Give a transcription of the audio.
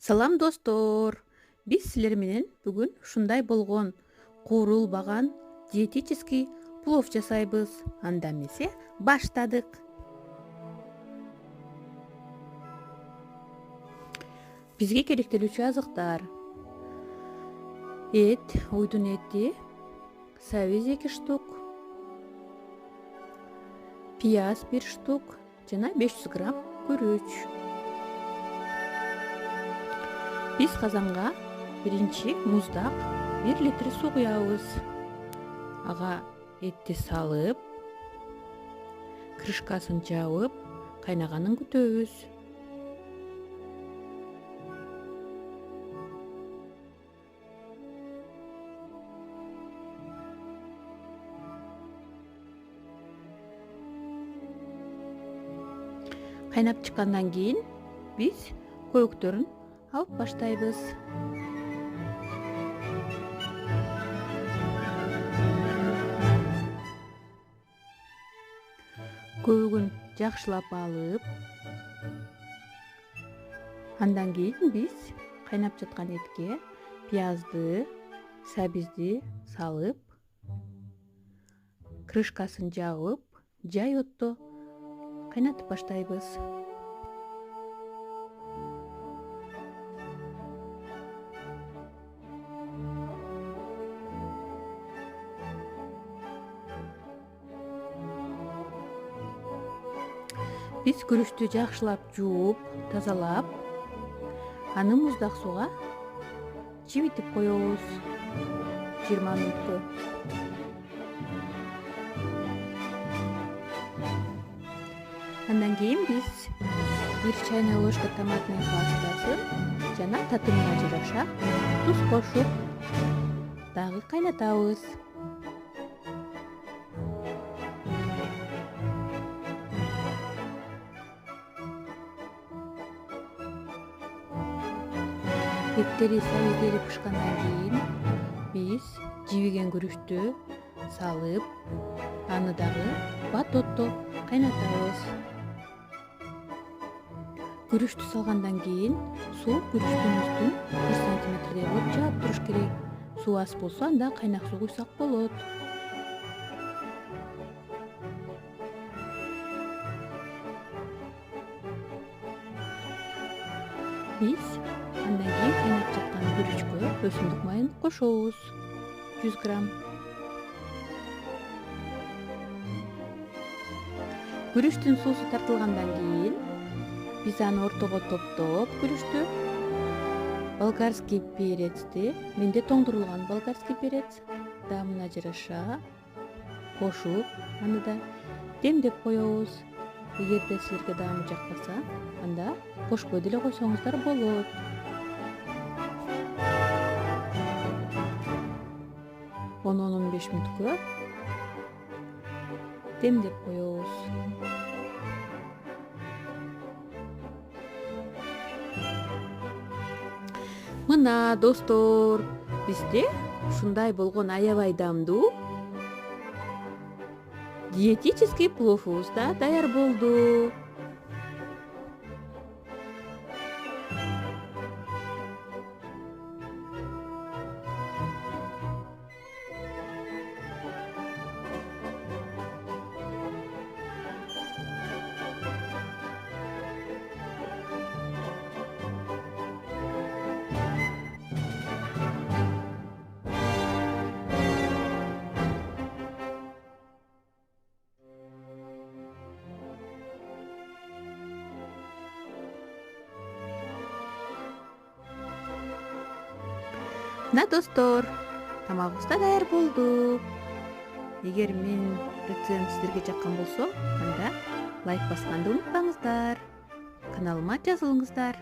Салам достор. Биз силер менен бүгүн ушундай болгон куурулбаган диетический плов жасайбыз. Анда эмесе баштадык. Бизге керектелүүчү азыктар: эт, уйдун эти, сабиз 2 штук, пияз 1 штук жана 500 грамм күрүч. Биз казанга биринчи муздак 1 литр суу куябыз. Ага этти салып, крышкасын жабып, кайнаганын күтөбүз. Кайнап чыккандан кийин биз көбүктөрүн алып баштайбыз. Көбүгүн жакшылап алып, андан кийин биз кайнап жаткан этке пиязды, сабизди салып, крышкасын жабып, жай отто кайнатып баштайбыз. Биз күрүчтү жакшылап жууп, тазалап, аны муздак сууга чибитип коебуз 20 мүнөткө. Андан кийин биз 1 чайная ложка томатный пастасы жана татымына жараша туз кошуп дагы кайнатабыз. Эттери, сабиздери пышкандан кийин биз жибиген күрүчтү салып, аны дагы бат отто кайнатабыз. Күрүчтү салгандан кийин суу күрүчтүн үстүн 1 сантиметрдей болуп жаап туруш керек. Суу аз болсо анда кайнак суу куйсак болот. Биз андан кийин кайнап жаткан күрүчкө өсүмдүк майын кошобуз 100 грамм. Күрүчтүн суусу тартылгандан кийин биз аны ортого топтоп күрүчтү, болгарский перецти, менде тоңдурулган болгарский перец, даамына жараша кошуп, аны да демдеп коебуз. Эгерде силерге даамы жакпаса, анда кошпой деле койсоңуздар болот. Он 15 мүнөткө демдеп коебуз. Мына достор, бизде ушундай болгон аябай даамдуу диетический пловубуз да даяр болду. Мына достор, тамагыбыз да даяр болду. Эгер менин рецептим сиздерге жаккан болсо, анда лайк басканды унутпаңыздар. Каналыма жазылыңыздар.